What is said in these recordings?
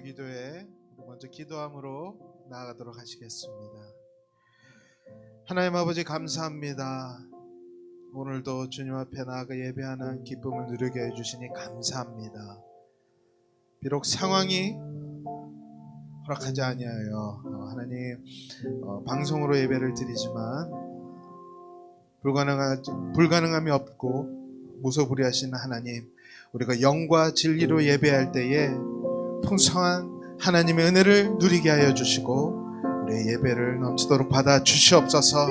오늘 기도에 먼저 기도함으로 나아가도록 하시겠습니다. 하나님 아버지 감사합니다. 오늘도 주님 앞에 나아가 예배하는 기쁨을 누리게 해주시니 감사합니다. 비록 상황이 허락하지 아니하여 하나님 방송으로 예배를 드리지만 불가능함이 없고 무소불위하신 하나님, 우리가 영과 진리로 예배할 때에 풍성한 하나님의 은혜를 누리게 하여 주시고 우리의 예배를 넘치도록 받아 주시옵소서.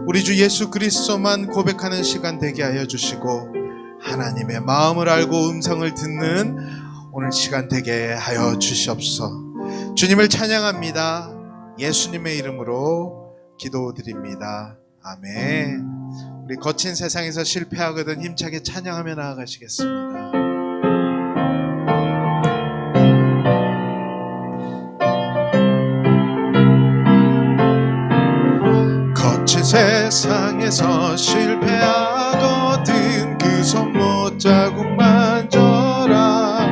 우리 주 예수 그리스도만 고백하는 시간 되게 하여 주시고 하나님의 마음을 알고 음성을 듣는 오늘 시간 되게 하여 주시옵소서. 주님을 찬양합니다. 예수님의 이름으로 기도드립니다. 아멘. 우리 거친 세상에서 실패하거든 힘차게 찬양하며 나아가시겠습니다. 거친 세상에서 실패하거든 그 손못 자국만 져라.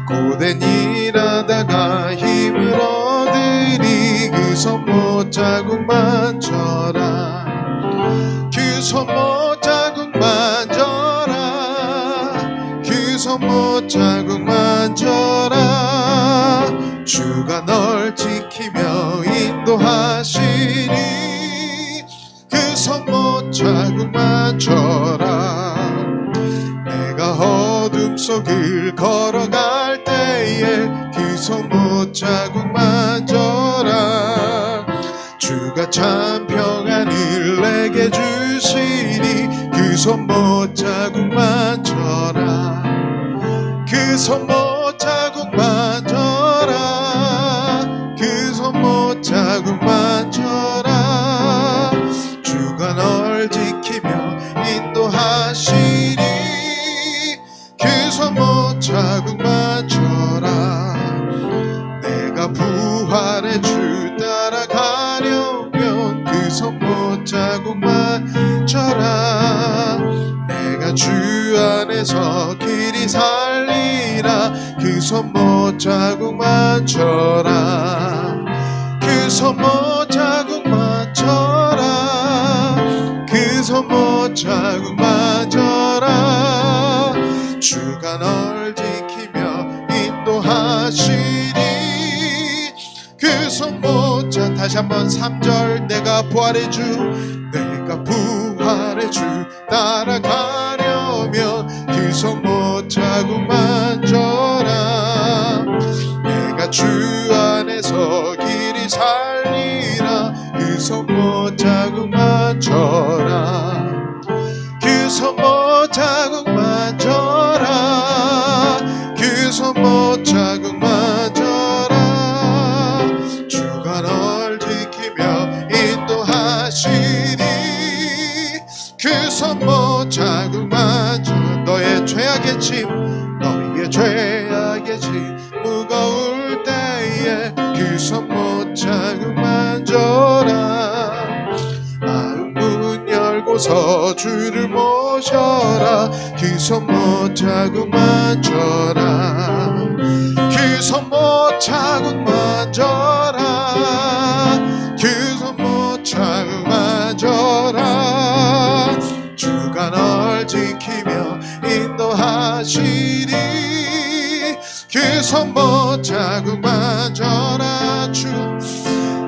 고된 일하다가 힘을 얻으니 그 손못 자국만 져라. 그 손못 자국만 져라. 그 손못 자국만 져라. 주가 널 지키며 인도하시니 그 손못 자국만 져라. 내가 어둠 속을 걸어갈 때에 그 손못 자국만 져라. 주가 참 평안을 내게 주시니 그 손못 자국만 져라. 그 손못 자국만 져라. 그 손못 자국만 져라. 주가 널 지키며 인도하시니 그 손못 자국만 져라. 내가 부활의 주 따라가려면 그 손못 자국만 져라. 내가 주 안에서 길이 살리라. 그 손못 자국만 져라. 그 손못 자국만 져라. 그 손못 자국만 져라. 주가 널 지키며 인도하시니 그 손못 자. 다시 한번 3절. 내가 부활의 주, 내가 부활의 주 따라가려면 그 손못 자국만 져라. 내가 주 안에서 길이 살리라. 그 손못 자국만 져라. 그 손못 자국만 져라. 그 손못 자국만 져라. 주가 널 지키며 인도하시니 그 손못 자국만 져. 너의 죄악의 짐, 너의 죄악의 짐 무거울 때에 그 손못 자국만 져라. 마음 문 열고서 주를 모셔라. 그 손못 자국만 져라. 그 손못 자국만 져라. 그 손못 자국만 져라. 주가 널 지키며 인도하시니 그 손못 자국만 져라. 주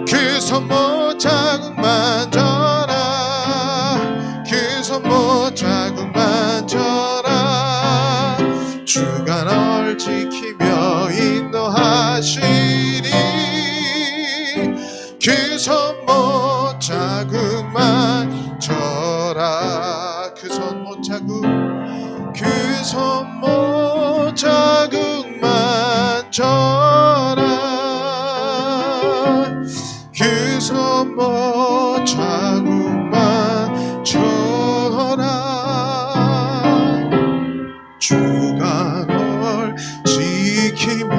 그 손못 자국만 져라. 그 손못 자국만 져라. 주가 널 지키며 인도하시니 그 손못 자국만 져라. 그 손못 자국, 그 손못 자국만 져라. 그 손못 자국만 져라. 주가 널 지키며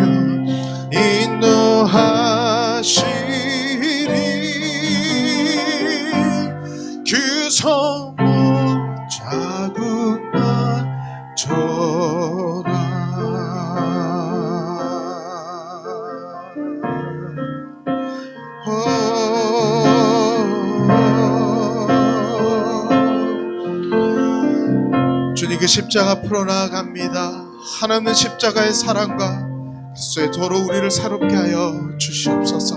인도하시니 그 손못 자국만 져라. 그 십자가 앞으로 나아갑니다. 하나님의 십자가의 사랑과 그리스도의 도로 우리를 새롭게 하여 주시옵소서.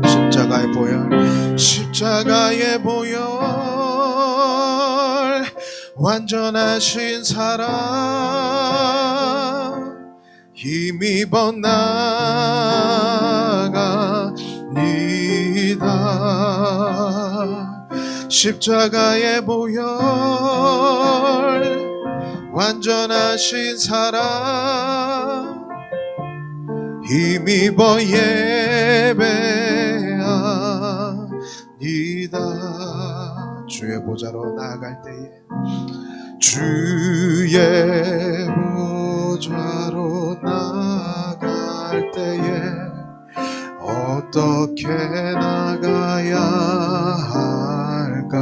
십자가의 보혈, 십자가의 보혈, 완전하신 사랑 힘입어 나아갑니다. 십자가의 보혈, 완전하신 사랑 힘입어 예배합니다. 주의 보좌로 나아갈 때에, 주의 보좌로 나아갈 때에 어떻게 나가야 할까?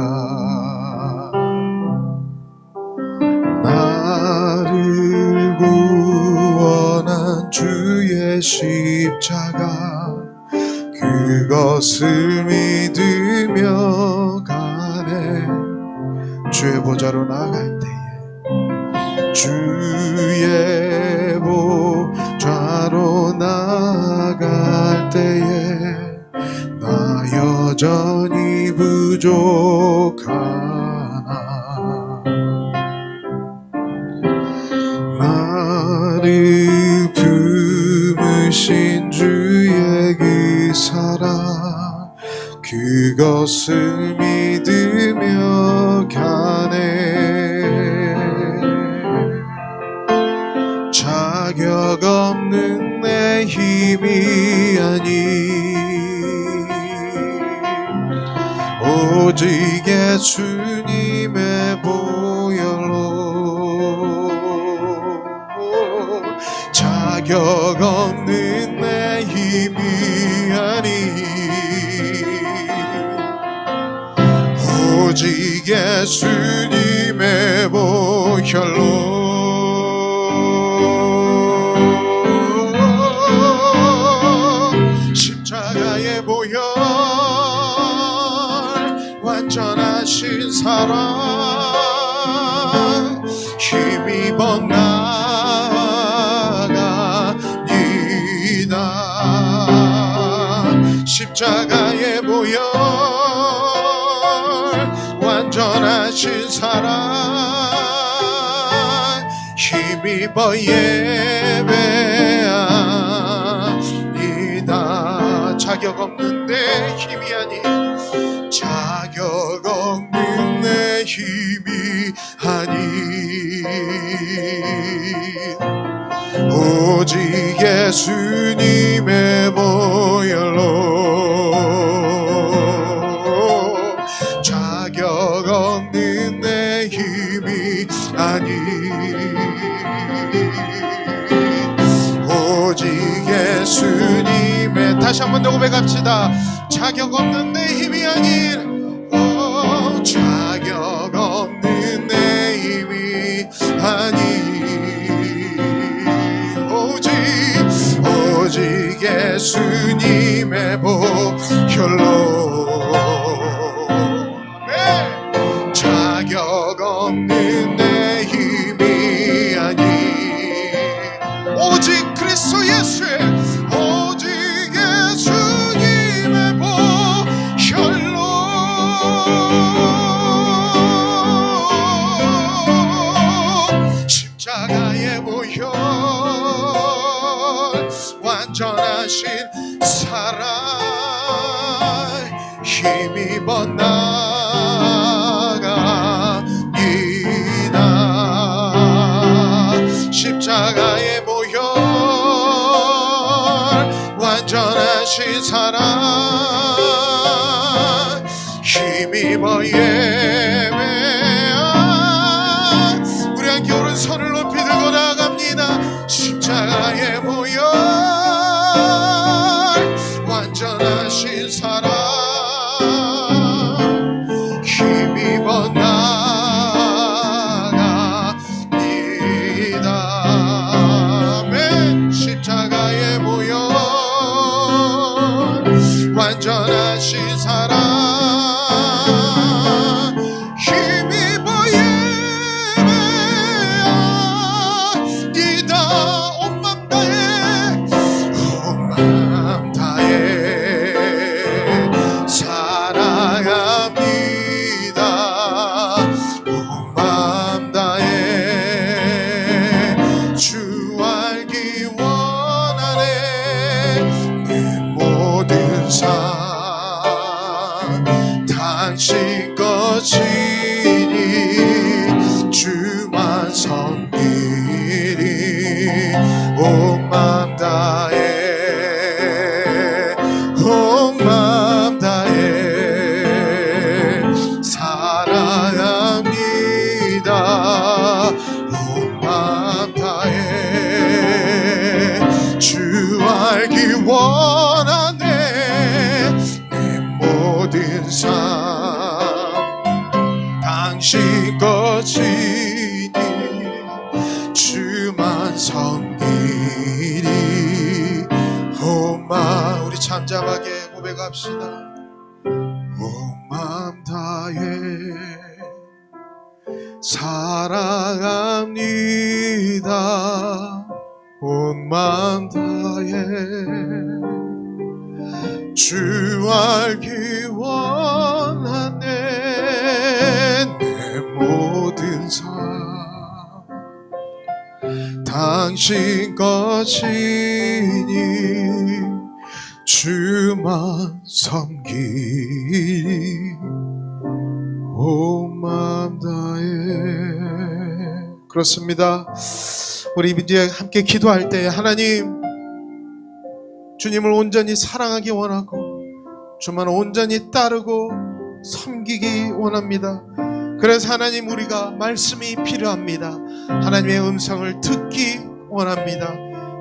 나를 구원한 주의 십자가, 그것을 믿으며 가네. 주의 보좌로 나갈 때에, 주의 보좌로 나갈 때에 나 여전히 부족하나. 나를 품으신 주의 그 사랑, 그것을 믿으며 가네. 자격 없는 내 힘이 아니, 오직 예수님의 보혈로. 자격 없는 내 힘이 아니, 오직 예수님의 보혈로. 십자가의 보혈, 완전하신 사랑 힘입어 나아갑니다. 십자가의 보혈, 완전하신 사랑 힘입어 예배합니다. 자격 없는 내 힘이 아닌, 자격 없는 내 힘이 아닌, 오직 예수님의 보혈로. 자격 없는 내 힘이 아닌, 오직 예수님의. 다시 한 번 더 고백합시다. 자격 없는 내 힘이 아닌, 자격 없는 내 힘이 아닌, 오직 예수님의 보혈로. 자격 없는 내 힘이 아닌, 오직 그리스도 예수의, 오직 예수님의 보혈로. 십자가의 보혈, 완전하신 사랑 힘입어 나아갑니다. 십자가의 보혈, 완전하신 사랑 힘입어 예배한. 우리 함께 오른손을 높이 들고 나아갑니다. 십자가의 보혈, 완전하신 사랑 힘입어 나아갑니다. 아멘. 십자가의 보혈, 완전한 것이니 주만 섬기리 온 마음 다해 온 마음 다해 사랑합니다 온 마음 다해 주 알기 원하네 내 모든 삶 당신 것이니 주만 섬기리 오마 우리 잠잠하게 고백합시다 온 마음 다해 사랑합니다 온 마음 다해 주 알기 원하네 내 모든 삶 당신 것이니 주만 섬기리 온 마음 다해 그렇습니다. 우리 이제 함께 기도할 때 하나님 주님을 온전히 사랑하기 원하고 주만 온전히 따르고 섬기기 원합니다. 그래서 하나님 우리가 말씀이 필요합니다. 하나님의 음성을 듣기 원합니다.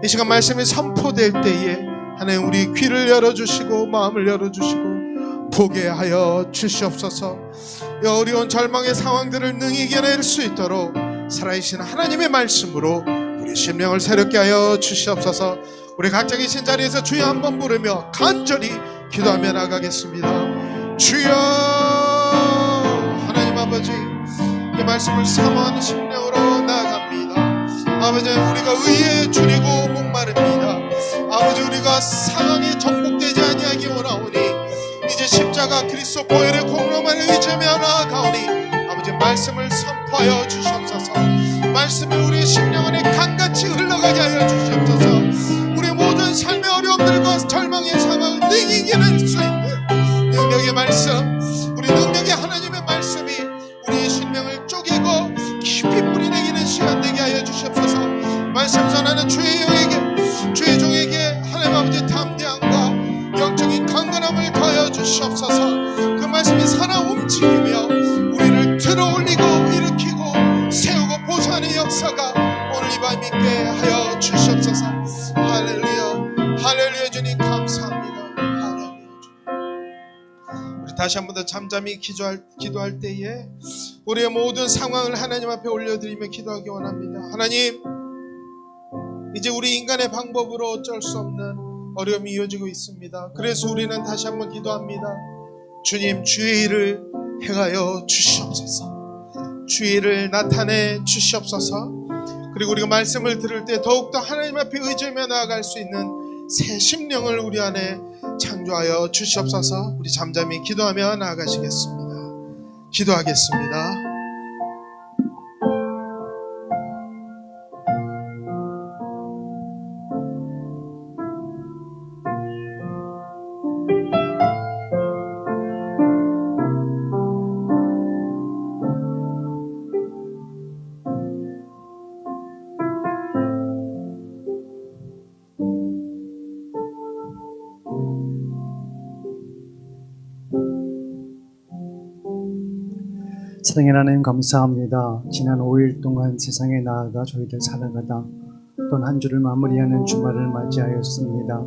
이 시간 말씀이 선포될 때에 하나님 우리 귀를 열어주시고 마음을 열어주시고 보게 하여 주시옵소서. 이 어려운 절망의 상황들을 능히 이겨낼 수 있도록 살아계신 하나님의 말씀으로 우리 심령을 새롭게 하여 주시옵소서. 우리 각자 계신 자리에서 주여 한번 부르며 간절히 기도하며 나가겠습니다. 주여 하나님 아버지 이 말씀을 사모하는 심령으로 나아갑니다. 아버지 우리가 의에 줄이고 목마릅니다. 아버지 우리가 상황에 정복되지 아니하기 원하오니 이제 십자가 그리스도 보혈의 공로만 의지하며 나아가오니 아버지 말씀을 선포하여 주시옵소서. 말씀이 우리의 심령 안에 강같이 흘러가게 하여 주시옵소서. 우리의 모든 삶의 어려움들과 절망의 상황을 능히 이겨낼 수 있는 능력의 말씀 우리 능력의 하나님의 말씀이 우리의 심령을 쪼개고 깊이 뿌리내기는 시간 되게 하여 주시옵소서. 말씀 전하는 주의 영에게 주의 종에게 하나님 아버지 담대함과 영적인 강건함을 더하여 주시옵소서. 그 말씀이 살아 움직이며 우리를 들어올리고 일으키고 세우고 보수하는 역사가 오늘 이 밤 있게 하여 주시옵소서. 할렐루야 할렐루야 주님 감사합니다. 할렐루야 주님. 우리 다시 한 번 더 잠잠히 기도할 때에 우리의 모든 상황을 하나님 앞에 올려드리며 기도하기 원합니다. 하나님 이제 우리 인간의 방법으로 어쩔 수 없는 어려움이 이어지고 있습니다. 그래서 우리는 다시 한번 기도합니다. 주님 주의 일을 행하여 주시옵소서. 주의 일을 나타내 주시옵소서. 그리고 우리가 말씀을 들을 때 더욱더 하나님 앞에 의지하며 나아갈 수 있는 새 심령을 우리 안에 창조하여 주시옵소서. 우리 잠잠히 기도하며 나아가시겠습니다. 기도하겠습니다. 사랑의 하나님 감사합니다. 지난 5일 동안 세상에 나아가 저희들 살아가다 또한 한 주를 마무리하는 주말을 맞이하였습니다.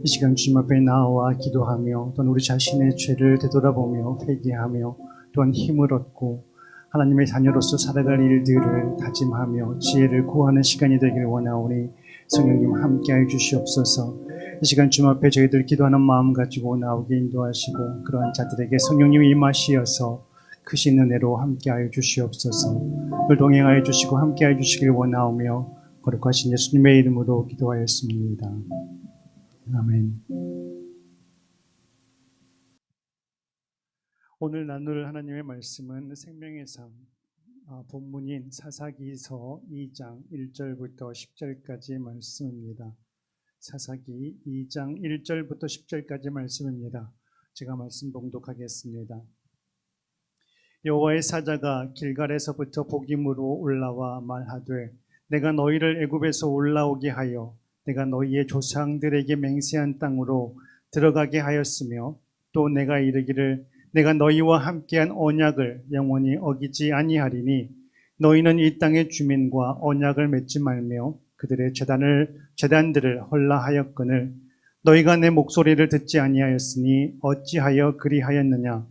이 시간 주님 앞에 나와 기도하며 또한 우리 자신의 죄를 되돌아보며 회개하며 또한 힘을 얻고 하나님의 자녀로서 살아갈 일들을 다짐하며 지혜를 구하는 시간이 되길 원하오니 성령님 함께하여 주시옵소서. 이 시간 주님 앞에 저희들 기도하는 마음 가지고 나오게 인도하시고 그러한 자들에게 성령님이 임하시어서 크신 은혜로 함께하여 주시옵소서. 늘 동행하여 주시고 함께하여 주시길 원하오며 거룩하신 예수님의 이름으로 기도하였습니다. 아멘. 오늘 나눌 하나님의 말씀은 생명의 삶 본문인 사사기서 2장 1절부터 10절까지 말씀입니다. 사사기 2장 1절부터 10절까지 말씀입니다. 제가 말씀 봉독하겠습니다. 여호와의 사자가 길갈에서부터 복임으로 올라와 말하되 내가 너희를 애굽에서 올라오게 하여 내가 너희의 조상들에게 맹세한 땅으로 들어가게 하였으며 또 내가 이르기를 내가 너희와 함께한 언약을 영원히 어기지 아니하리니 너희는 이 땅의 주민과 언약을 맺지 말며 그들의 제단들을 헐라하였거늘 너희가 내 목소리를 듣지 아니하였으니 어찌하여 그리하였느냐.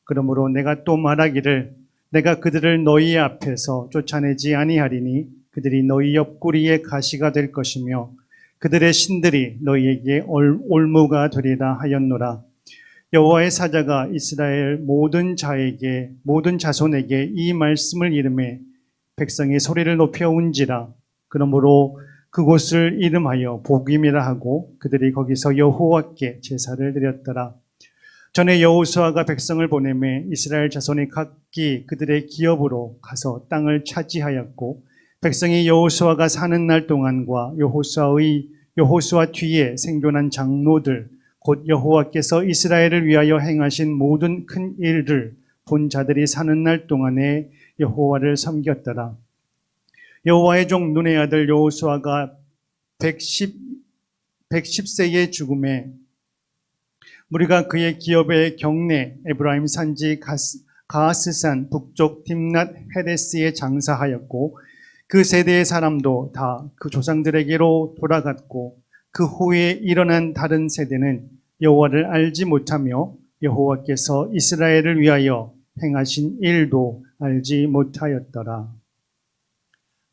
그러므로 내가 또 말하기를 내가 그들을 너희 앞에서 쫓아내지 아니하리니 그들이 너희 옆구리에 가시가 될 것이며 그들의 신들이 너희에게 올무가 되리라 하였노라. 여호와의 사자가 이스라엘 모든 자손에게 이 말씀을 이르매 백성이 소리를 높여 운지라. 그러므로 그곳을 이름하여 복임이라 하고 그들이 거기서 여호와께 제사를 드렸더라. 전에 여호수아가 백성을 보내매 이스라엘 자손이 각기 그들의 기업으로 가서 땅을 차지하였고 백성이 여호수아가 사는 날 동안과 여호수아 뒤에 생존한 장로들 곧 여호와께서 이스라엘을 위하여 행하신 모든 큰 일을 본 자들이 사는 날 동안에 여호와를 섬겼더라. 여호와의 종 눈의 아들 여호수아가 110세의 죽음에 무리가 그의 기업의 경내 에브라임 산지 가스산 북쪽 딥낫 헤레스에 장사하였고 그 세대의 사람도 다 그 조상들에게로 돌아갔고 그 후에 일어난 다른 세대는 여호와를 알지 못하며 여호와께서 이스라엘을 위하여 행하신 일도 알지 못하였더라.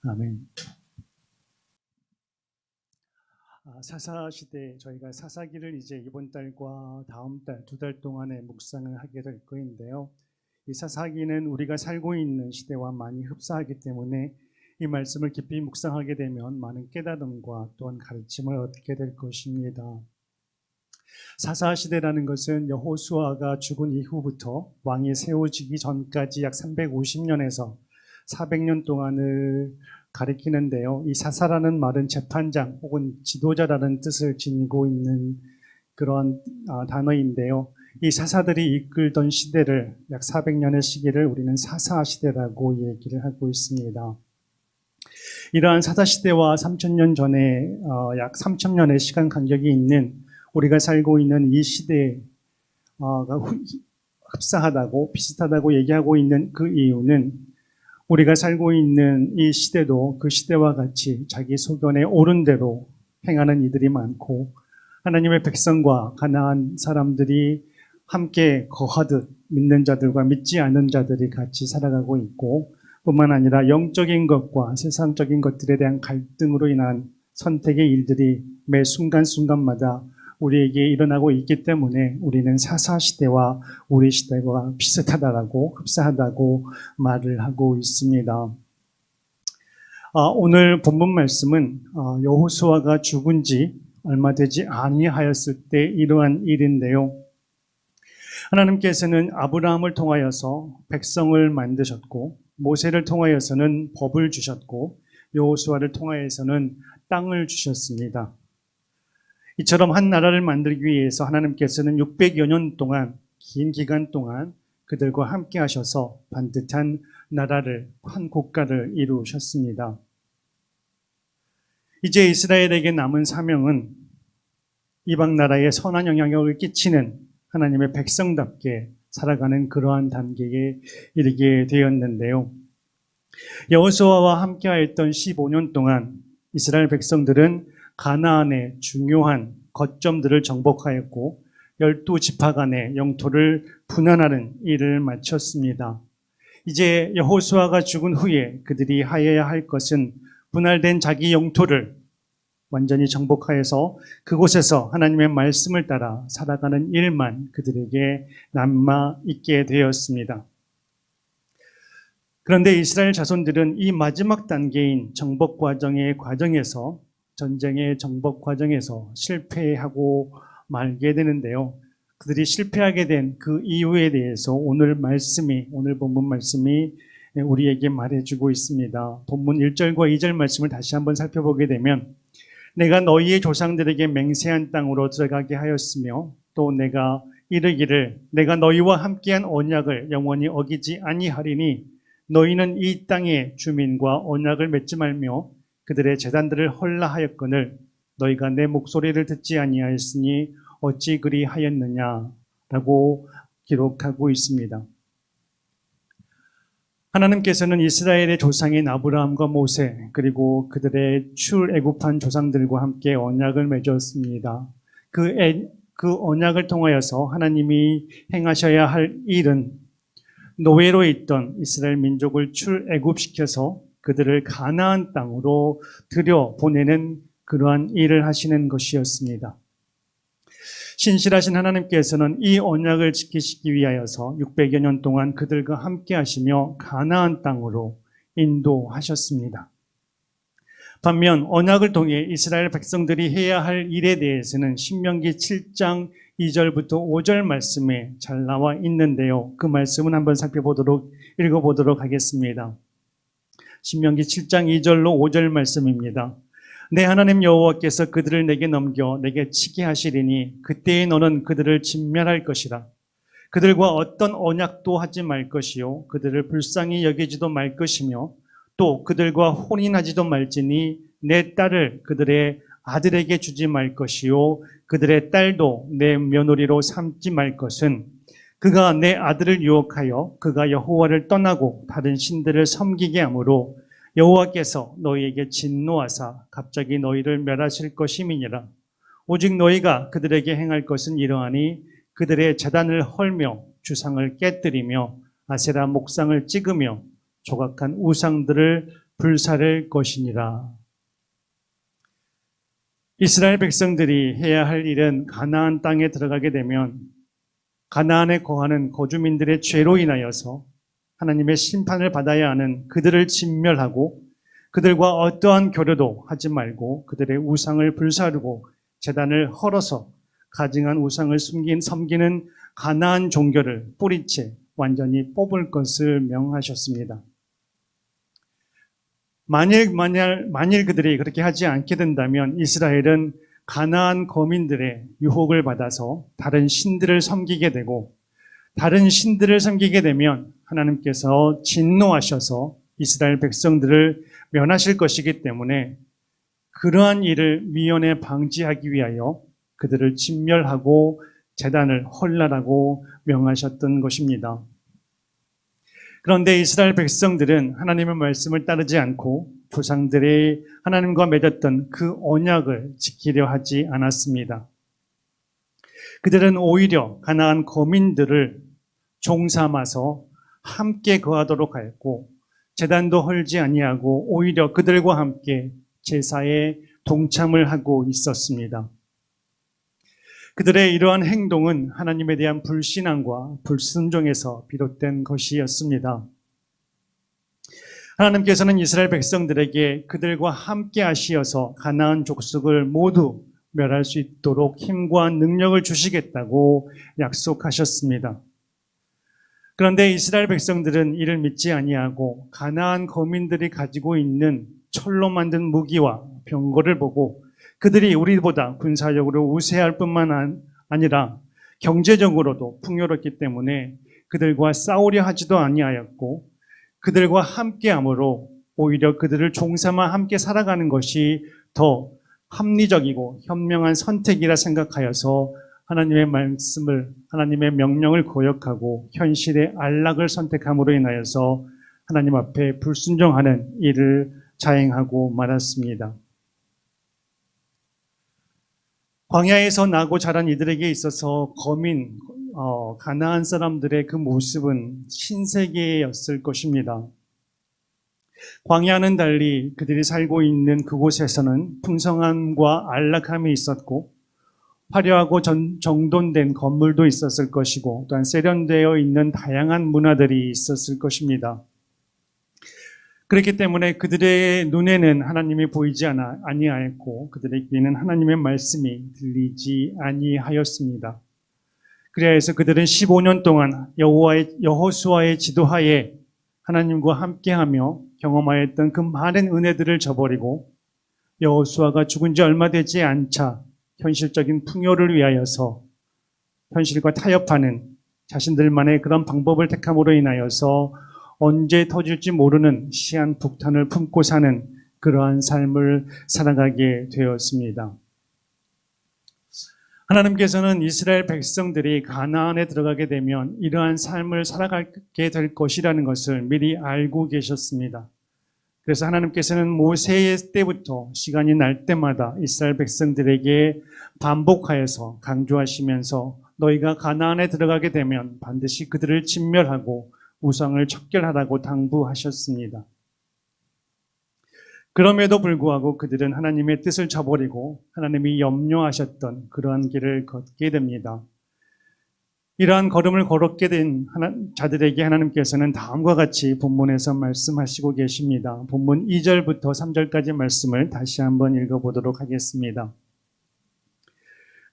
아멘. 사사시대 저희가 사사기를 이제 이번 달과 다음 달 두 달 동안에 묵상을 하게 될 거인데요. 이 사사기는 우리가 살고 있는 시대와 많이 흡사하기 때문에 이 말씀을 깊이 묵상하게 되면 많은 깨달음과 또한 가르침을 얻게 될 것입니다. 사사시대라는 것은 여호수아가 죽은 이후부터 왕이 세워지기 전까지 약 350년에서 400년 동안을 가리키는데요. 이 사사라는 말은 재판장 혹은 지도자라는 뜻을 지니고 있는 그런 단어인데요. 이 사사들이 이끌던 시대를 약 400년의 시기를 우리는 사사시대라고 얘기를 하고 있습니다. 이러한 사사시대와 3000년 전에 약 3000년의 시간 간격이 있는 우리가 살고 있는 이 시대가 흡사하다고 비슷하다고 얘기하고 있는 그 이유는 우리가 살고 있는 이 시대도 그 시대와 같이 자기 소견에 옳은 대로 행하는 이들이 많고 하나님의 백성과 가나안 사람들이 함께 거하듯 믿는 자들과 믿지 않는 자들이 같이 살아가고 있고 뿐만 아니라 영적인 것과 세상적인 것들에 대한 갈등으로 인한 선택의 일들이 매 순간순간마다 우리에게 일어나고 있기 때문에 우리는 사사시대와 우리 시대와 비슷하다고 흡사하다고 말을 하고 있습니다. 오늘 본문 말씀은 여호수아가 죽은 지 얼마 되지 아니하였을 때 이러한 일인데요. 하나님께서는 아브라함을 통하여서 백성을 만드셨고 모세를 통하여서는 법을 주셨고 여호수아를 통하여서는 땅을 주셨습니다. 이처럼 한 나라를 만들기 위해서 하나님께서는 600여 년 동안 긴 기간 동안 그들과 함께 하셔서 반듯한 나라를 한 국가를 이루셨습니다. 이제 이스라엘에게 남은 사명은 이방 나라에 선한 영향력을 끼치는 하나님의 백성답게 살아가는 그러한 단계에 이르게 되었는데요. 여호수아와 함께하였던 15년 동안 이스라엘 백성들은 가나안의 중요한 거점들을 정복하였고 12지파 간의 영토를 분할하는 일을 마쳤습니다. 이제 여호수아가 죽은 후에 그들이 하여야 할 것은 분할된 자기 영토를 완전히 정복하여서 그곳에서 하나님의 말씀을 따라 살아가는 일만 그들에게 남아 있게 되었습니다. 그런데 이스라엘 자손들은 이 마지막 단계인 정복 과정에서 전쟁의 정복 과정에서 실패하고 말게 되는데요. 그들이 실패하게 된 그 이유에 대해서 오늘 본문 말씀이 우리에게 말해주고 있습니다. 본문 1절과 2절 말씀을 다시 한번 살펴보게 되면 내가 너희의 조상들에게 맹세한 땅으로 들어가게 하였으며 또 내가 이르기를 내가 너희와 함께한 언약을 영원히 어기지 아니하리니 너희는 이 땅의 주민과 언약을 맺지 말며 그들의 제단들을 헐라하였거늘 너희가 내 목소리를 듣지 아니하였으니 어찌 그리하였느냐라고 기록하고 있습니다. 하나님께서는 이스라엘의 조상인 아브라함과 모세 그리고 그들의 출애굽한 조상들과 함께 언약을 맺었습니다. 그 언약을 통하여서 하나님이 행하셔야 할 일은 노예로 있던 이스라엘 민족을 출애굽시켜서 그들을 가나안 땅으로 들여보내는 그러한 일을 하시는 것이었습니다. 신실하신 하나님께서는 이 언약을 지키시기 위하여서 600여 년 동안 그들과 함께 하시며 가나안 땅으로 인도하셨습니다. 반면 언약을 통해 이스라엘 백성들이 해야 할 일에 대해서는 신명기 7장 2절부터 5절 말씀에 잘 나와 있는데요. 그 말씀은 한번 읽어보도록 하겠습니다. 신명기 7장 2절로 5절 말씀입니다. 내 하나님 여호와께서 그들을 내게 넘겨 내게 치게 하시리니 그때에 너는 그들을 진멸할 것이라. 그들과 어떤 언약도 하지 말 것이요 그들을 불쌍히 여기지도 말 것이며 또 그들과 혼인하지도 말지니 내 딸을 그들의 아들에게 주지 말 것이요 그들의 딸도 내 며느리로 삼지 말 것은 그가 내 아들을 유혹하여 그가 여호와를 떠나고 다른 신들을 섬기게 하므로 여호와께서 너희에게 진노하사 갑자기 너희를 멸하실 것임이니라. 오직 너희가 그들에게 행할 것은 이러하니 그들의 제단을 헐며 주상을 깨뜨리며 아세라 목상을 찍으며 조각한 우상들을 불사를 것이니라. 이스라엘 백성들이 해야 할 일은 가나안 땅에 들어가게 되면 가나안에 거하는 거주민들의 죄로 인하여서 하나님의 심판을 받아야 하는 그들을 진멸하고 그들과 어떠한 교류도 하지 말고 그들의 우상을 불사르고 제단을 헐어서 가증한 우상을 섬기는 가나안 종교를 뿌리채 완전히 뽑을 것을 명하셨습니다. 만일 그들이 그렇게 하지 않게 된다면 이스라엘은 가나안 거민들의 유혹을 받아서 다른 신들을 섬기게 되고 다른 신들을 섬기게 되면 하나님께서 진노하셔서 이스라엘 백성들을 멸하실 것이기 때문에 그러한 일을 미연에 방지하기 위하여 그들을 진멸하고 제단을 헐라라고 명하셨던 것입니다. 그런데 이스라엘 백성들은 하나님의 말씀을 따르지 않고 조상들이 하나님과 맺었던 그 언약을 지키려 하지 않았습니다. 그들은 오히려 가나안 거민들을 종삼아서 함께 거하도록 하였고 제단도 헐지 아니하고 오히려 그들과 함께 제사에 동참을 하고 있었습니다. 그들의 이러한 행동은 하나님에 대한 불신앙과 불순종에서 비롯된 것이었습니다. 하나님께서는 이스라엘 백성들에게 그들과 함께 하시어서 가나안 족속을 모두 멸할 수 있도록 힘과 능력을 주시겠다고 약속하셨습니다. 그런데 이스라엘 백성들은 이를 믿지 아니하고 가나안 거민들이 가지고 있는 철로 만든 무기와 병거를 보고 그들이 우리보다 군사력으로 우세할 뿐만 아니라 경제적으로도 풍요롭기 때문에 그들과 싸우려 하지도 아니하였고 그들과 함께함으로 오히려 그들을 종삼아 함께 살아가는 것이 더 합리적이고 현명한 선택이라 생각하여서 하나님의 말씀을 하나님의 명령을 거역하고 현실의 안락을 선택함으로 인하여서 하나님 앞에 불순종하는 일을 자행하고 말았습니다. 광야에서 나고 자란 이들에게 있어서 가나안 사람들의 그 모습은 신세계였을 것입니다. 광야는 달리 그들이 살고 있는 그곳에서는 풍성함과 안락함이 있었고 화려하고 정돈된 건물도 있었을 것이고 또한 세련되어 있는 다양한 문화들이 있었을 것입니다. 그렇기 때문에 그들의 눈에는 하나님이 보이지 아니하였고 그들의 귀에는 하나님의 말씀이 들리지 아니하였습니다. 그래서 그들은 15년 동안 여호수아의 지도하에 하나님과 함께하며 경험하였던 그 많은 은혜들을 저버리고 여호수아가 죽은 지 얼마 되지 않자 현실적인 풍요를 위하여서 현실과 타협하는 자신들만의 그런 방법을 택함으로 인하여서 언제 터질지 모르는 시한폭탄을 품고 사는 그러한 삶을 살아가게 되었습니다. 하나님께서는 이스라엘 백성들이 가나안에 들어가게 되면 이러한 삶을 살아가게 될 것이라는 것을 미리 알고 계셨습니다. 그래서 하나님께서는 모세의 때부터 시간이 날 때마다 이스라엘 백성들에게 반복하여서 강조하시면서 너희가 가나안에 들어가게 되면 반드시 그들을 진멸하고 우상을 척결하라고 당부하셨습니다. 그럼에도 불구하고 그들은 하나님의 뜻을 저버리고 하나님이 염려하셨던 그러한 길을 걷게 됩니다. 이러한 걸음을 걸었게 된 자들에게 하나님께서는 다음과 같이 본문에서 말씀하시고 계십니다. 본문 2절부터 3절까지 말씀을 다시 한번 읽어보도록 하겠습니다.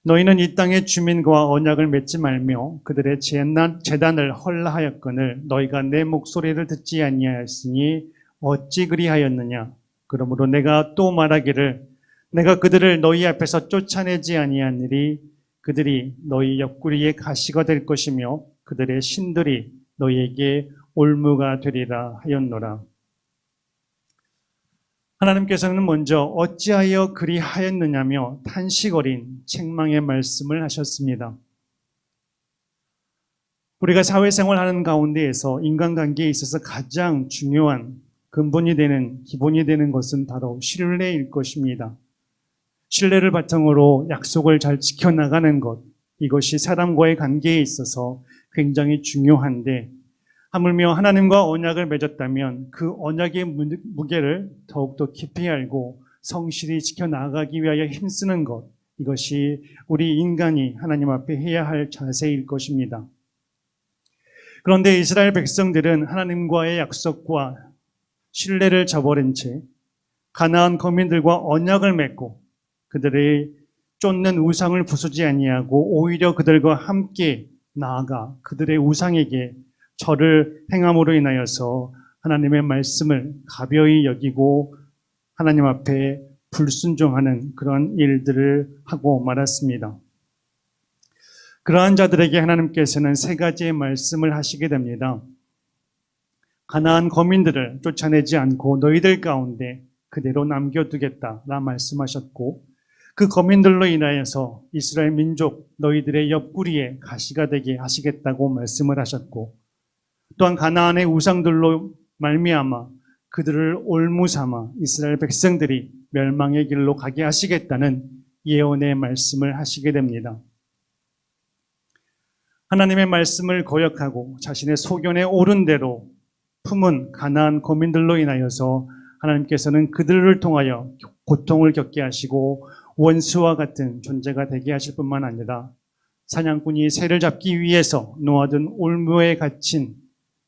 너희는 이 땅의 주민과 언약을 맺지 말며 그들의 제단을 헐라하였거늘 너희가 내 목소리를 듣지 아니하였으니 어찌 그리하였느냐. 그러므로 내가 또 말하기를 내가 그들을 너희 앞에서 쫓아내지 아니하니리 그들이 너희 옆구리에 가시가 될 것이며 그들의 신들이 너희에게 올무가 되리라 하였노라. 하나님께서는 먼저 어찌하여 그리하였느냐며 탄식 어린 책망의 말씀을 하셨습니다. 우리가 사회생활하는 가운데에서 인간관계에 있어서 가장 중요한 근본이 되는 기본이 되는 것은 바로 신뢰일 것입니다. 신뢰를 바탕으로 약속을 잘 지켜나가는 것, 이것이 사람과의 관계에 있어서 굉장히 중요한데 하물며 하나님과 언약을 맺었다면 그 언약의 무게를 더욱더 깊이 알고 성실히 지켜나가기 위하여 힘쓰는 것, 이것이 우리 인간이 하나님 앞에 해야 할 자세일 것입니다. 그런데 이스라엘 백성들은 하나님과의 약속과 신뢰를 저버린 채 가나안 거민들과 언약을 맺고 그들의 쫓는 우상을 부수지 아니하고 오히려 그들과 함께 나아가 그들의 우상에게 절을 행함으로 인하여서 하나님의 말씀을 가벼이 여기고 하나님 앞에 불순종하는 그런 일들을 하고 말았습니다. 그러한 자들에게 하나님께서는 세 가지의 말씀을 하시게 됩니다. 가나안 거민들을 쫓아내지 않고 너희들 가운데 그대로 남겨두겠다라 말씀하셨고 그 거민들로 인하여서 이스라엘 민족 너희들의 옆구리에 가시가 되게 하시겠다고 말씀을 하셨고 또한 가나안의 우상들로 말미암아 그들을 올무삼아 이스라엘 백성들이 멸망의 길로 가게 하시겠다는 예언의 말씀을 하시게 됩니다. 하나님의 말씀을 거역하고 자신의 소견에 옳은 대로 품은 가나안 거민들로 인하여서 하나님께서는 그들을 통하여 고통을 겪게 하시고 원수와 같은 존재가 되게 하실 뿐만 아니라 사냥꾼이 새를 잡기 위해서 놓아둔 올무에 갇힌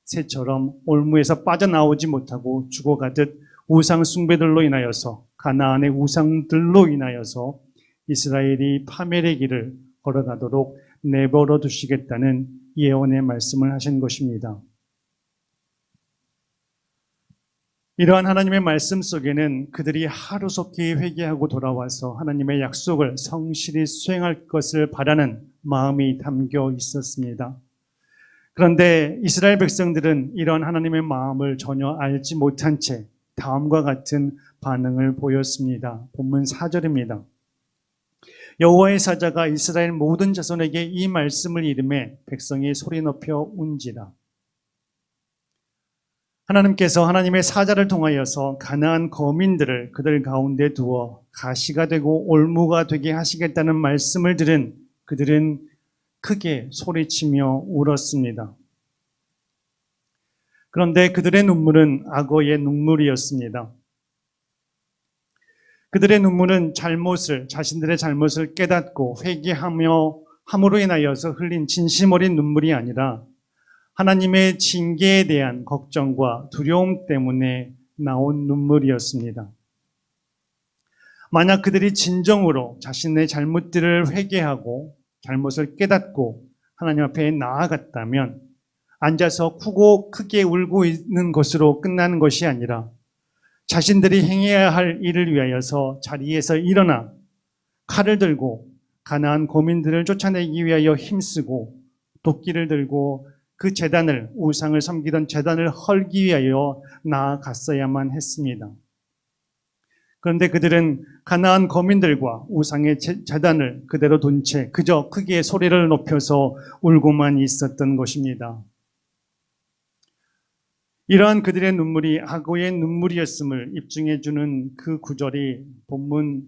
새처럼 올무에서 빠져나오지 못하고 죽어가듯 우상 숭배들로 인하여서 가나안의 우상들로 인하여서 이스라엘이 파멸의 길을 걸어가도록 내버려 두시겠다는 예언의 말씀을 하신 것입니다. 이러한 하나님의 말씀 속에는 그들이 하루속히 회개하고 돌아와서 하나님의 약속을 성실히 수행할 것을 바라는 마음이 담겨 있었습니다. 그런데 이스라엘 백성들은 이러한 하나님의 마음을 전혀 알지 못한 채 다음과 같은 반응을 보였습니다. 본문 4절입니다. 여호와의 사자가 이스라엘 모든 자손에게 이 말씀을 이르매 백성이 소리 높여 운지라. 하나님께서 하나님의 사자를 통하여서 가나안 거민들을 그들 가운데 두어 가시가 되고 올무가 되게 하시겠다는 말씀을 들은 그들은 크게 소리치며 울었습니다. 그런데 그들의 눈물은 악어의 눈물이었습니다. 그들의 눈물은 자신들의 잘못을 깨닫고 회개하며 함으로 인하여서 흘린 진심 어린 눈물이 아니라 하나님의 징계에 대한 걱정과 두려움 때문에 나온 눈물이었습니다. 만약 그들이 진정으로 자신의 잘못들을 회개하고 잘못을 깨닫고 하나님 앞에 나아갔다면 앉아서 크게 울고 있는 것으로 끝나는 것이 아니라 자신들이 행해야 할 일을 위하여서 자리에서 일어나 칼을 들고 가나안 거민들을 쫓아내기 위하여 힘쓰고 도끼를 들고 그 제단을, 우상을 섬기던 제단을 헐기 위하여 나아갔어야만 했습니다. 그런데 그들은 가나안 거민들과 우상의 제단을 그대로 둔 채 그저 크게 소리를 높여서 울고만 있었던 것입니다. 이러한 그들의 눈물이 악어의 눈물이었음을 입증해주는 그 구절이 본문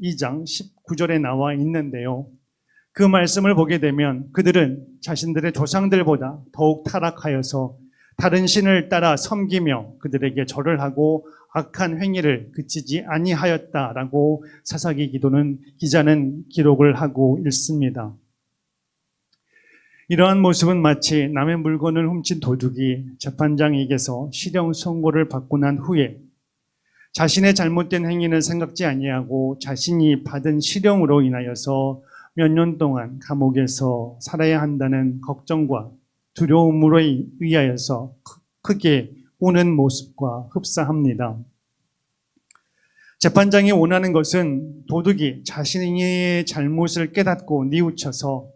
2장 19절에 나와 있는데요. 그 말씀을 보게 되면 그들은 자신들의 조상들보다 더욱 타락하여서 다른 신을 따라 섬기며 그들에게 절을 하고 악한 행위를 그치지 아니하였다라고 사사기 기자는 기록을 하고 있습니다. 이러한 모습은 마치 남의 물건을 훔친 도둑이 재판장에게서 실형 선고를 받고 난 후에 자신의 잘못된 행위는 생각지 아니하고 자신이 받은 실형으로 인하여서 몇 년 동안 감옥에서 살아야 한다는 걱정과 두려움으로 의하여서 크게 우는 모습과 흡사합니다. 재판장이 원하는 것은 도둑이 자신의 잘못을 깨닫고 뉘우쳐서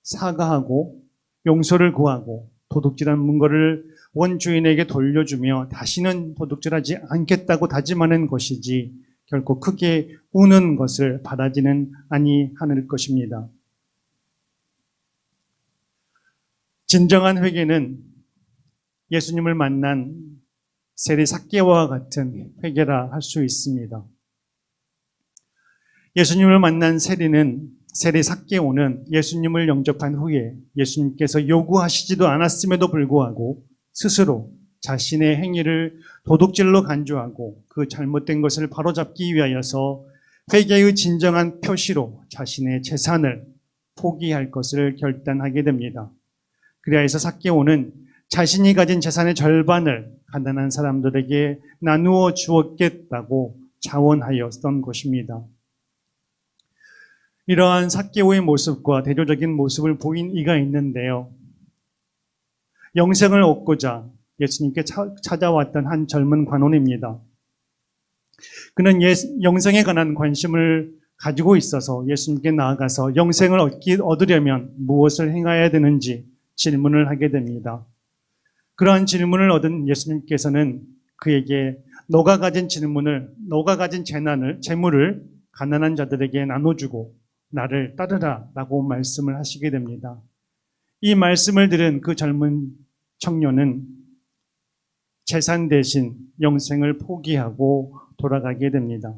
사과하고 용서를 구하고 도둑질한 물건을 원주인에게 돌려주며 다시는 도둑질하지 않겠다고 다짐하는 것이지 결코 크게 우는 것을 바라지는 아니하는 것입니다. 진정한 회개는 예수님을 만난 세리 삭개오와 같은 회개라 할 수 있습니다. 예수님을 만난 세리 삭개오는 예수님을 영접한 후에 예수님께서 요구하시지도 않았음에도 불구하고 스스로 자신의 행위를 도둑질로 간주하고 그 잘못된 것을 바로잡기 위하여서 회개의 진정한 표시로 자신의 재산을 포기할 것을 결단하게 됩니다. 그리하여서 삭개오는 자신이 가진 재산의 절반을 가난한 사람들에게 나누어 주었겠다고 자원하였던 것입니다. 이러한 삭개오의 모습과 대조적인 모습을 보인 이가 있는데요. 영생을 얻고자 예수님께 찾아왔던 한 젊은 관원입니다. 그는 영생에 관한 관심을 가지고 있어서 예수님께 나아가서 영생을 얻으려면 무엇을 행해야 되는지 질문을 하게 됩니다. 그러한 질문을 얻은 예수님께서는 그에게 너가 가진 재물을 가난한 자들에게 나눠주고 나를 따르라 라고 말씀을 하시게 됩니다. 이 말씀을 들은 그 젊은 청년은 재산 대신 영생을 포기하고 돌아가게 됩니다.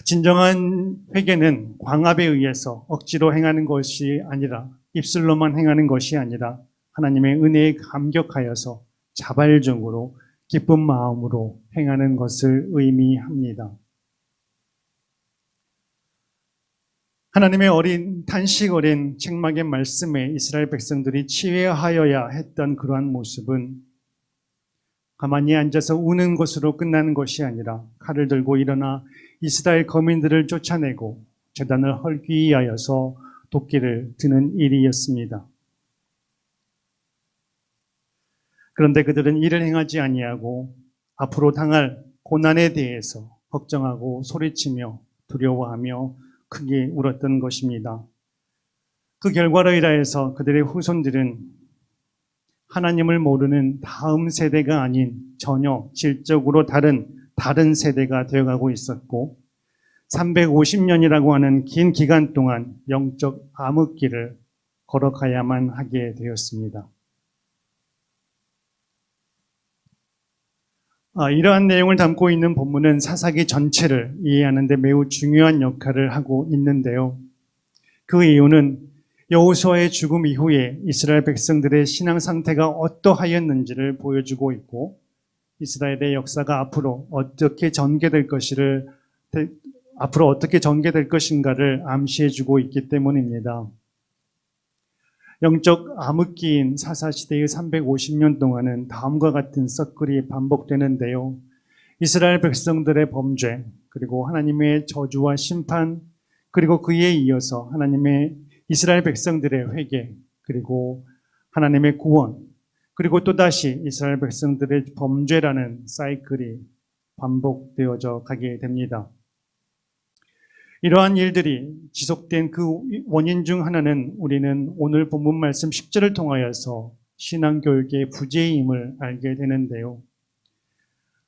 진정한 회개는 광압에 의해서 억지로 행하는 것이 아니라 입술로만 행하는 것이 아니라 하나님의 은혜에 감격하여서 자발적으로 기쁜 마음으로 행하는 것을 의미합니다. 하나님의 탄식 어린 책망의 말씀에 이스라엘 백성들이 치외하여야 했던 그러한 모습은 가만히 앉아서 우는 것으로 끝나는 것이 아니라 칼을 들고 일어나 이스라엘 거민들을 쫓아내고 제단을 헐기 위하여서 도끼를 드는 일이었습니다. 그런데 그들은 이를 행하지 아니하고 앞으로 당할 고난에 대해서 걱정하고 소리치며 두려워하며 크게 울었던 것입니다. 그 결과로 인하여서 그들의 후손들은 하나님을 모르는 다음 세대가 아닌 전혀 질적으로 다른 세대가 되어가고 있었고 350년이라고 하는 긴 기간 동안 영적 암흑기를 걸어가야만 하게 되었습니다. 이러한 내용을 담고 있는 본문은 사사기 전체를 이해하는 데 매우 중요한 역할을 하고 있는데요. 그 이유는 여호수아의 죽음 이후에 이스라엘 백성들의 신앙 상태가 어떠하였는지를 보여주고 있고 이스라엘의 역사가 앞으로 어떻게 전개될 것인가를 암시해주고 있기 때문입니다. 영적 암흑기인 사사시대의 350년 동안은 다음과 같은 서클이 반복되는데요. 이스라엘 백성들의 범죄, 그리고 하나님의 저주와 심판, 그리고 그에 이어서 하나님의 이스라엘 백성들의 회개, 그리고 하나님의 구원, 그리고 또다시 이스라엘 백성들의 범죄라는 사이클이 반복되어져 가게 됩니다. 이러한 일들이 지속된 그 원인 중 하나는 우리는 오늘 본문 말씀 10절을 통하여서 신앙교육의 부재임을 알게 되는데요.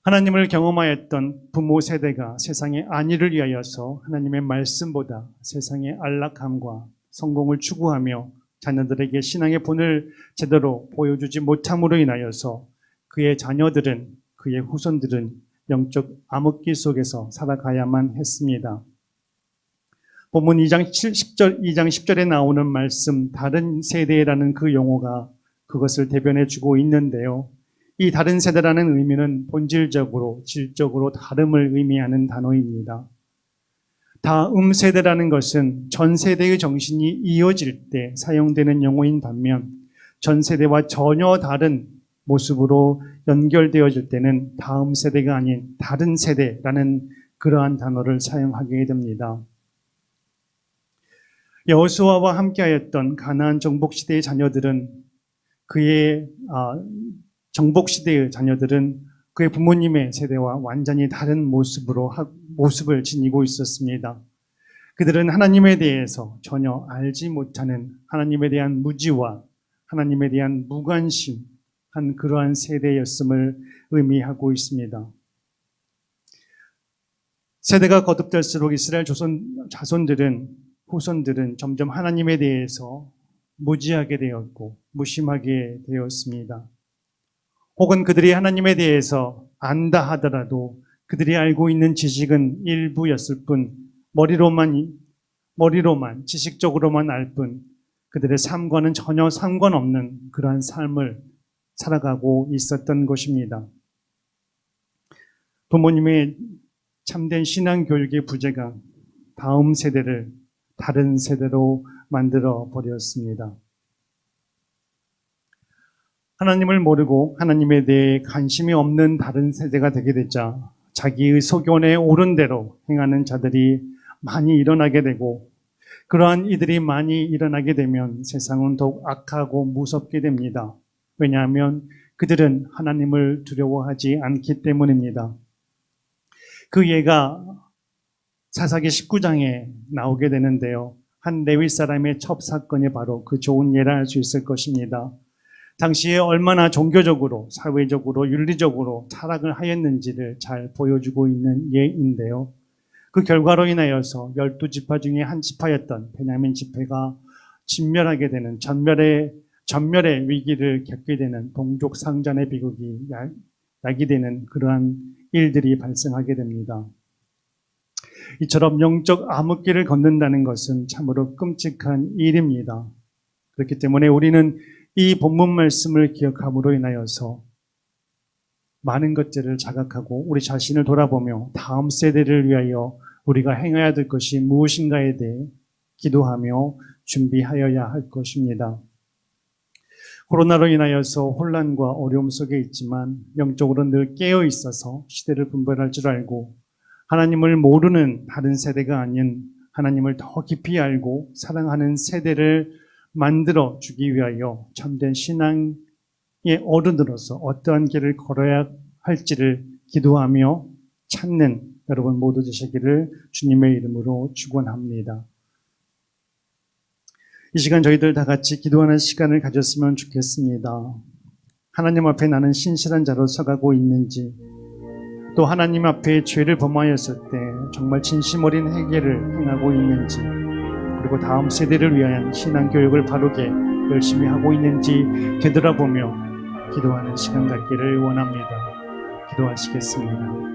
하나님을 경험하였던 부모 세대가 세상의 안위를 위하여서 하나님의 말씀보다 세상의 안락함과 성공을 추구하며 자녀들에게 신앙의 본을 제대로 보여주지 못함으로 인하여서 그의 자녀들은, 그의 후손들은 영적 암흑기 속에서 살아가야만 했습니다. 본문 2장 10절에 나오는 말씀 다른 세대라는 그 용어가 그것을 대변해 주고 있는데요. 이 다른 세대라는 의미는 본질적으로 질적으로 다름을 의미하는 단어입니다. 다음 세대라는 것은 전 세대의 정신이 이어질 때 사용되는 용어인 반면 전 세대와 전혀 다른 모습으로 연결되어질 때는 다음 세대가 아닌 다른 세대라는 그러한 단어를 사용하게 됩니다. 여호수아와 함께하였던 가나안 정복시대의 자녀들은 정복시대의 자녀들은 그의 부모님의 세대와 완전히 다른 모습을 지니고 있었습니다. 그들은 하나님에 대해서 전혀 알지 못하는 하나님에 대한 무지와 하나님에 대한 무관심한 그러한 세대였음을 의미하고 있습니다. 세대가 거듭될수록 이스라엘 후손들은 점점 하나님에 대해서 무지하게 되었고 무심하게 되었습니다. 혹은 그들이 하나님에 대해서 안다 하더라도 그들이 알고 있는 지식은 일부였을 뿐 머리로만 지식적으로만 알 뿐 그들의 삶과는 전혀 상관없는 그러한 삶을 살아가고 있었던 것입니다. 부모님의 참된 신앙 교육의 부재가 다음 세대를 다른 세대로 만들어 버렸습니다. 하나님을 모르고 하나님에 대해 관심이 없는 다른 세대가 되게 되자 자기의 소견에 옳은 대로 행하는 자들이 많이 일어나게 되고 그러한 이들이 많이 일어나게 되면 세상은 더욱 악하고 무섭게 됩니다. 왜냐하면 그들은 하나님을 두려워하지 않기 때문입니다. 그 예가 사사기 19장에 나오게 되는데요. 한 레위 사람의 첩사건이 바로 그 좋은 예라 할 수 있을 것입니다. 당시에 얼마나 종교적으로, 사회적으로, 윤리적으로 타락을 하였는지를 잘 보여주고 있는 예인데요. 그 결과로 인하여서 12지파 중에 한 지파였던 베냐민 지파가 진멸하게 되는 전멸의 위기를 겪게 되는 동족 상잔의 비극이 야기되는 그러한 일들이 발생하게 됩니다. 이처럼 영적 암흑기를 걷는다는 것은 참으로 끔찍한 일입니다. 그렇기 때문에 우리는 이 본문 말씀을 기억함으로 인하여서 많은 것들을 자각하고 우리 자신을 돌아보며 다음 세대를 위하여 우리가 행해야 될 것이 무엇인가에 대해 기도하며 준비하여야 할 것입니다. 코로나로 인하여서 혼란과 어려움 속에 있지만 영적으로 늘 깨어 있어서 시대를 분별할 줄 알고 하나님을 모르는 다른 세대가 아닌 하나님을 더 깊이 알고 사랑하는 세대를 만들어 주기 위하여 참된 신앙의 어른으로서 어떠한 길을 걸어야 할지를 기도하며 찾는 여러분 모두 되시기를 주님의 이름으로 축원합니다. 이 시간 저희들 다 같이 기도하는 시간을 가졌으면 좋겠습니다. 하나님 앞에 나는 신실한 자로 서가고 있는지, 또 하나님 앞에 죄를 범하였을 때 정말 진심 어린 회개를 행하고 있는지, 그리고 다음 세대를 위한 신앙 교육을 바르게 열심히 하고 있는지 되돌아보며 기도하는 시간 갖기를 원합니다. 기도하시겠습니다.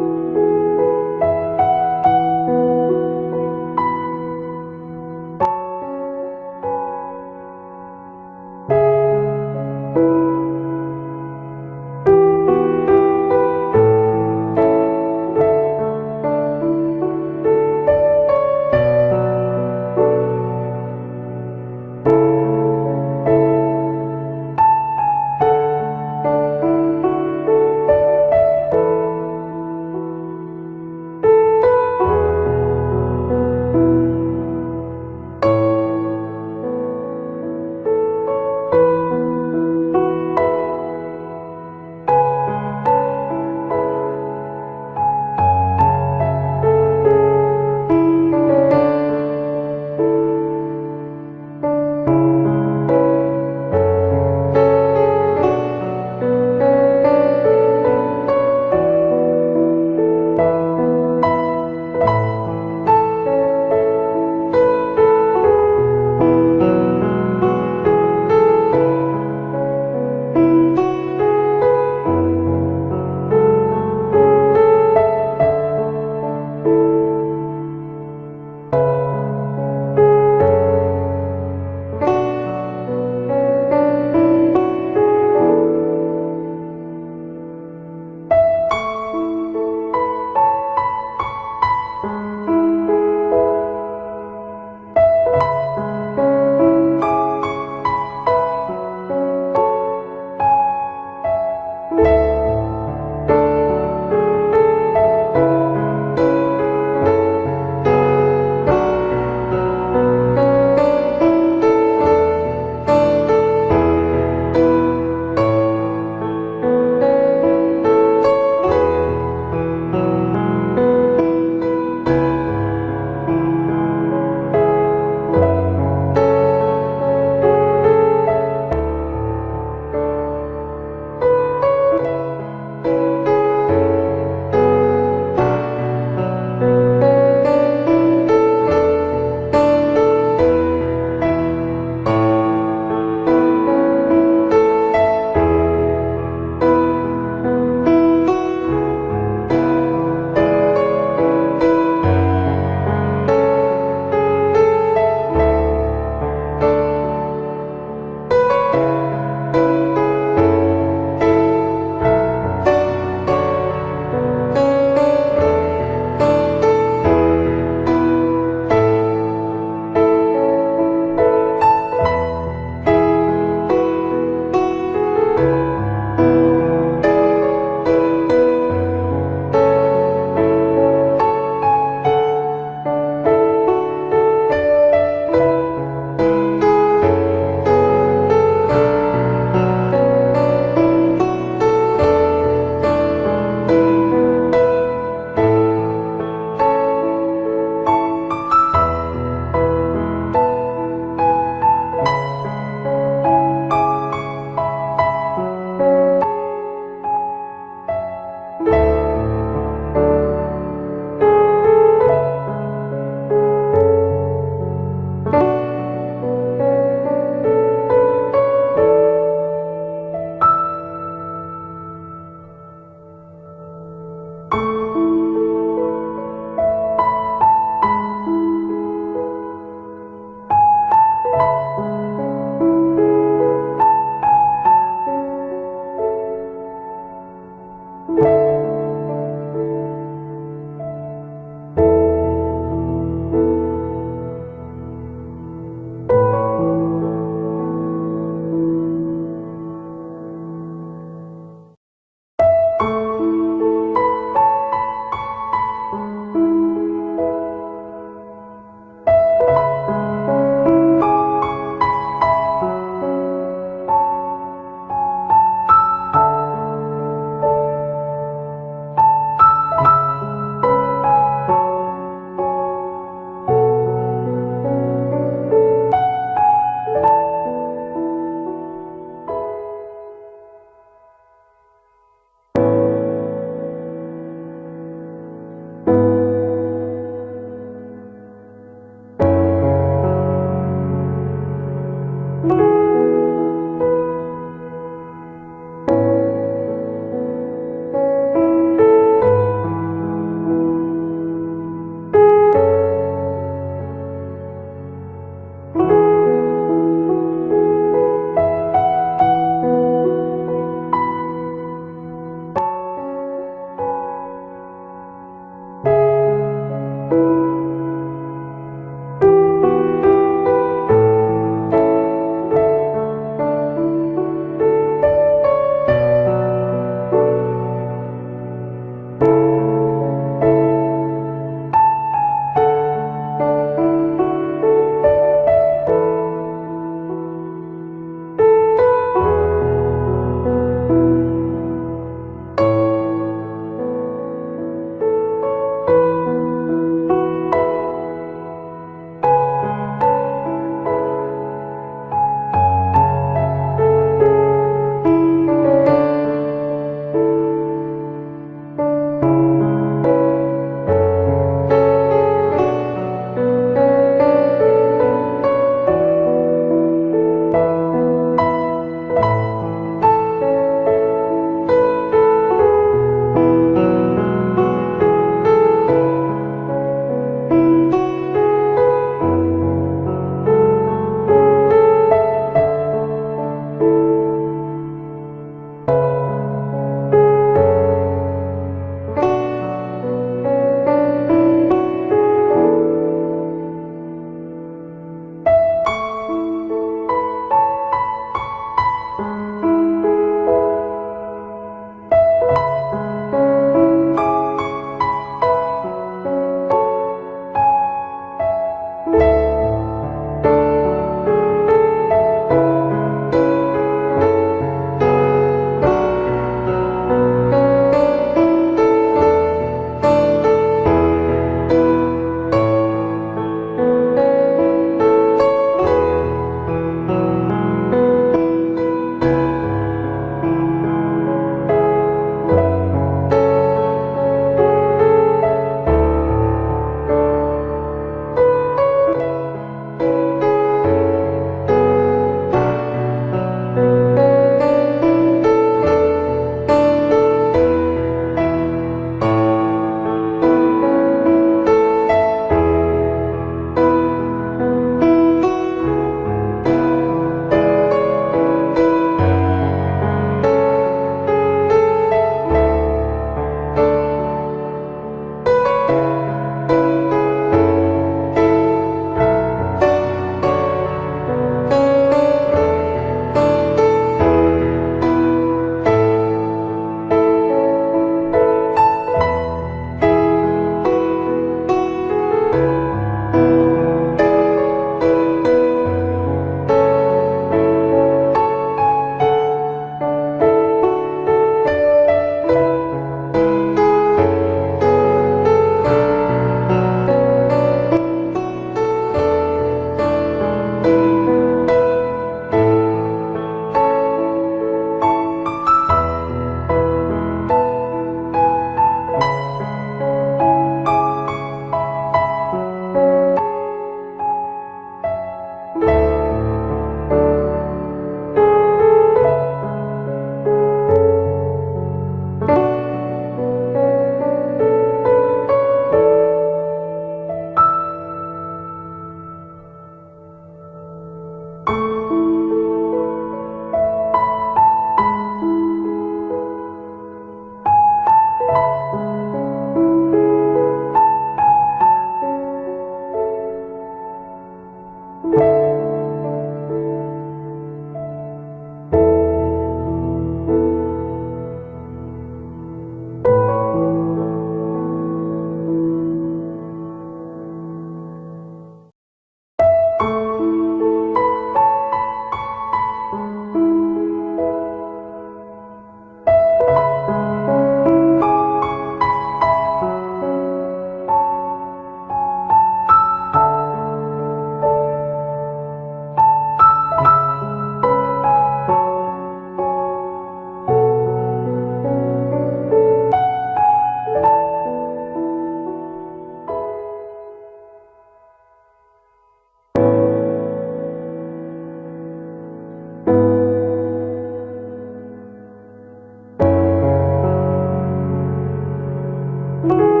주옵소서.